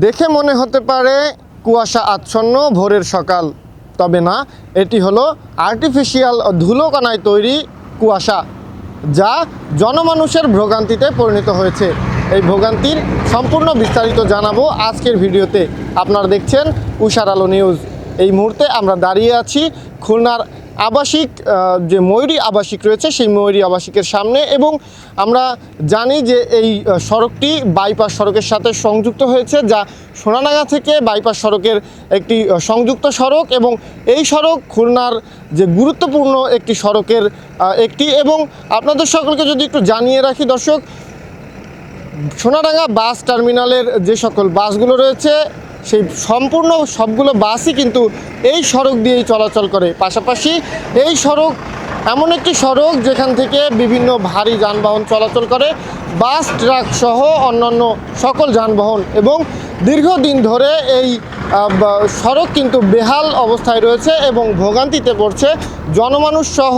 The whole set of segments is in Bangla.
দেখে মনে হতে পারে কুয়াশা আচ্ছন্ন ভোরের সকাল, তবে না, এটি হলো আর্টিফিশিয়াল ধুলোকণায় তৈরি কুয়াশা, যা জনমানুষের ভোগান্তিতে পরিণত হয়েছে। এই ভোগান্তির সম্পূর্ণ বিস্তারিত জানাবো আজকের ভিডিওতে। আপনারা দেখছেন উষার আলো নিউজ। এই মুহূর্তে আমরা দাঁড়িয়ে আছি খুলনার আবাসিক যে ময়ূরী আবাসিক রয়েছে সেই ময়ূরী আবাসিকের সামনে, এবং আমরা জানি যে এই সড়কটি বাইপাস সড়কের সাথে সংযুক্ত হয়েছে, যা সোনাডাঙ্গা থেকে বাইপাস সড়কের একটি সংযুক্ত সড়ক, এবং এই সড়ক খুলনার যে গুরুত্বপূর্ণ একটি সড়কের একটি। এবং আপনাদের সকলকে যদি একটু জানিয়ে রাখি দর্শক, সোনাডাঙ্গা বাস টার্মিনালের যে সকল বাসগুলো রয়েছে সেই সম্পূর্ণ সবগুলো বাসই কিন্তু এই সড়ক দিয়েই চলাচল করে। পাশাপাশি এই সড়ক এমন একটি সড়ক যেখান থেকে বিভিন্ন ভারী যানবাহন চলাচল করে, বাস, ট্রাক সহ অন্যান্য সকল যানবাহন। এবং দীর্ঘদিন ধরে এই সড়ক কিন্তু বেহাল অবস্থায় রয়েছে এবং ভোগান্তিতে পড়ছে জনমানুষ সহ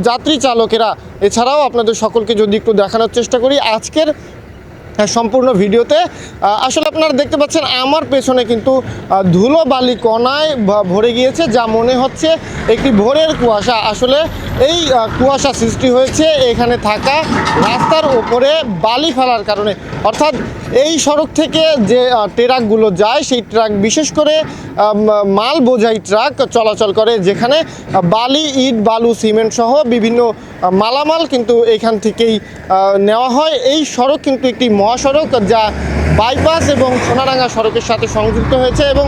যাত্রী চালকেরা। এছাড়াও আপনাদের সকলকে যদি একটু দেখানোর চেষ্টা করি আজকের সম্পূর্ণ ভিডিওতে, আসলে আপনারা দেখতে পাচ্ছেন আমার পেছনে কিন্তু ধুলো বালি কণায় ভরে গিয়েছে, যা মনে হচ্ছে একটি ভোরের কুয়াশা। আসলে এই কুয়াশা সৃষ্টি হয়েছে এখানে থাকা রাস্তার ওপরে বালি ফেলার কারণে। অর্থাৎ এই সড়ক থেকে যে ট্রাকগুলো যায় সেই ট্রাক, বিশেষ করে মাল বোঝাই ট্রাক চলাচল করে, যেখানে বালি, ইট, বালু, সিমেন্ট সহ বিভিন্ন মালামাল কিন্তু এখান থেকেই নেওয়া হয়। এই সড়ক কিন্তু একটি মহাসড়ক, যা বাইপাস এবং সোনাডাঙ্গা সড়কের সাথে সংযুক্ত হয়েছে এবং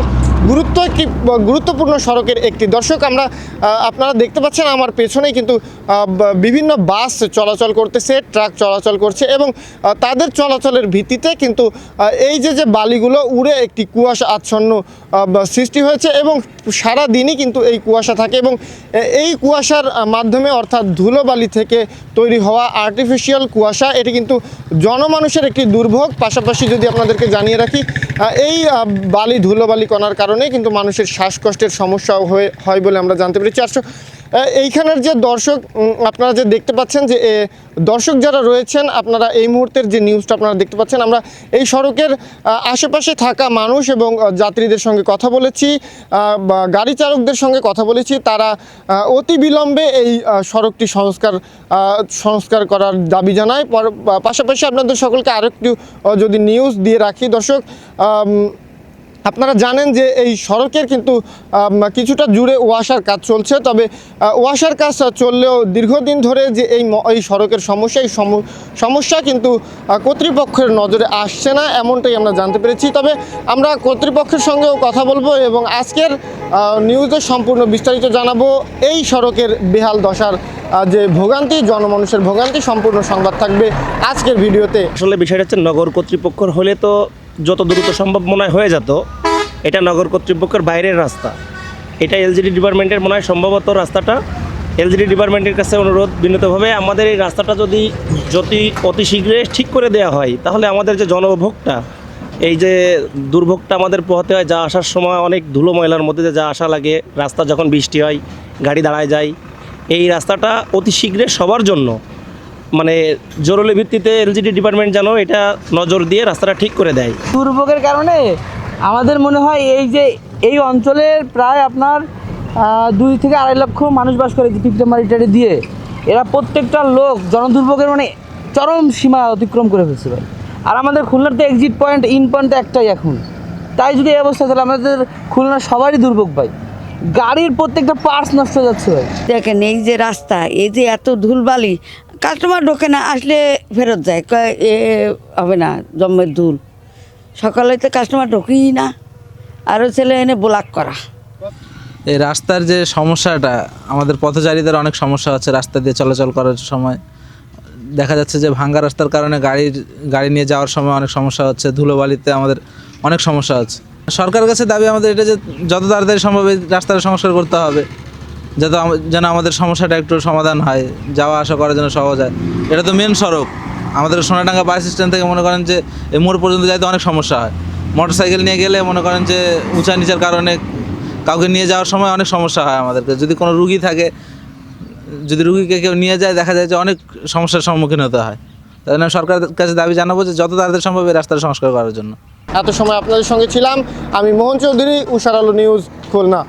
গুরুত্বপূর্ণ সড়কের একটি। দর্শক, আপনারা দেখতে পাচ্ছেন আমার পেছনেই কিন্তু বিভিন্ন বাস চলাচল করতেছে, ট্রাক চলাচল করছে, এবং তাদের চলাচলের ভিত্তিতে কিন্তু এই যে বালিগুলো উড়ে একটি কুয়াশা আচ্ছন্ন সৃষ্টি হয়েছে, এবং সারা দিনই কিন্তু এই কুয়াশা থাকে। এবং এই কুয়াশার মাধ্যমে, অর্থাৎ ধুলোবালি থেকে তৈরি হওয়া আর্টিফিশিয়াল কুয়াশা, এটি কিন্তু জনমানুষের একটি দুর্ভোগ। পাশাপাশি যদি আপনাদেরকে জানিয়ে রাখি, এই বালি, ধুলোবালি কণার কারণে কিন্তু মানুষের শ্বাসকষ্টের সমস্যাও হয় বলে আমরা জানতে পেরেছি। এইখানের যে দর্শক আপনারা যে দেখতে পাচ্ছেন, যে দর্শক যারা রয়েছেন, আপনারা এই মুহূর্তের যে নিউজটা আপনারা দেখতে পাচ্ছেন, আমরা এই সড়কের আশেপাশে থাকা মানুষ এবং যাত্রীদের সঙ্গে কথা বলেছি, গাড়ি চালকদের সঙ্গে কথা বলেছি। তারা অতি বিলম্বে এই সড়কটি সংস্কার করার দাবি জানায়। পাশাপাশি আপনাদের সকলকে আরেকটু যদি নিউজ দিয়ে রাখি দর্শক, আপনারা জানেন যে এই সড়কের কিন্তু কিছুটা জুড়ে ওয়াসার কাজ চলছে, তবে ওয়াসার কাজ চললেও দীর্ঘদিন ধরে যে এই সড়কের সমস্যা, এই সমস্যা কিন্তু কর্তৃপক্ষের নজরে আসছে না, এমনটাই আমরা জানতে পেরেছি। তবে আমরা কর্তৃপক্ষের সঙ্গেও কথা বলবো এবং আজকের নিউজের সম্পূর্ণ বিস্তারিত জানাবো। এই সড়কের বেহাল দশার যে ভোগান্তি, জনমানুষের ভোগান্তি, সম্পূর্ণ সংবাদ থাকবে আজকের ভিডিওতে। আসলে বিষয়টা হচ্ছে, নগর কর্তৃপক্ষের হলে তো যত দ্রুত সম্ভব মনে হয় হয়ে যেত। এটা নগর কর্তৃপক্ষের বাইরের রাস্তা, এটা এলজিডি ডিপার্টমেন্টের মনে হয় সম্ভবত রাস্তাটা। এলজিডি ডিপার্টমেন্টের কাছে অনুরোধ বিনীতভাবে, আমাদের এই রাস্তাটা যদি অতি শীঘ্রই ঠিক করে দেওয়া হয়, তাহলে আমাদের যে জনভোগটা, এই যে দুর্ভোগটা আমাদের পোহাতে হয়, যা আসার সময় অনেক ধুলো ময়লার মধ্যে যা আসা লাগে, রাস্তা যখন বৃষ্টি হয় গাড়ি দাঁড়ায় যায়, এই রাস্তাটা অতি শীঘ্রই সবার জন্য মানে জরুরি ভিত্তিতে এলজিডি ডিপার্টমেন্ট যেন এটা নজর দিয়ে রাস্তাটা ঠিক করে দেয়। দুর্ভোগের কারণে আমাদের মনে হয় এই অঞ্চলের প্রায় আপনার 2 থেকে 2.5 লক্ষ মানুষ বাস করে পিপলামারি ইত্যাদি দিয়ে। এরা প্রত্যেকটা লোক জনদুর্ভোগের মানে চরম সীমা অতিক্রম করে ফেলছে ভাই। আর আমাদের খুলনার তো এক্সিট পয়েন্ট, ইন পয়েন্ট একটাই এখন। তাই যদি এই অবস্থা তাহলে আমাদের খুলনার সবারই দুর্ভোগ ভাই। গাড়ির প্রত্যেকটা পার্টস নষ্ট হয়ে যাচ্ছে ভাই। দেখেন এই যে রাস্তা, এই যে এত ধুলবালি, কাস্টমার ঢোকে না, আসলে ফেরত যায়, কয় এ হবে না, জম্মের ধুল। সকালে তো কাস্টমার ঢোকেই না, আরও ছেলে এনে ব্লক করা। এই রাস্তার যে সমস্যাটা, আমাদের পথচারীদের অনেক সমস্যা হচ্ছে রাস্তা দিয়ে চলাচল করার সময়। দেখা যাচ্ছে যে ভাঙ্গা রাস্তার কারণে গাড়ি নিয়ে যাওয়ার সময় অনেক সমস্যা হচ্ছে, ধুলোবালিতে আমাদের অনেক সমস্যা হচ্ছে। সরকারের কাছে দাবি আমাদের এটা যে যত তাড়াতাড়ি সম্ভব এই রাস্তাটা সংস্কার করতে হবে, যেন আমাদের সমস্যাটা একটু সমাধান হয়, যাওয়া আসা করার জন্য সহজ হয়। এটা তো মেন সড়ক, আমাদের সোনাডাঙ্গা বাস স্ট্যান্ড থেকে মনে করেন যে এই মোড় পর্যন্ত যাইতে অনেক সমস্যা হয়। মোটরসাইকেল নিয়ে গেলে মনে করেন যে উঁচা নিচার কারণে কাউকে নিয়ে যাওয়ার সময় অনেক সমস্যা হয় আমাদেরকে। যদি কোনো রুগী থাকে, যদি রুগীকে কেউ নিয়ে যায়, দেখা যায় যে অনেক সমস্যার সম্মুখীন হতে হয়। তাই জন্য সরকারের কাছে দাবি জানাবো যে যত তাড়াতাড়ি সম্ভব এই রাস্তার সংস্কার করার জন্য। এত সময় আপনাদের সঙ্গে ছিলাম আমি মোহন চৌধুরী, উষার আলো নিউজ, খুলনা।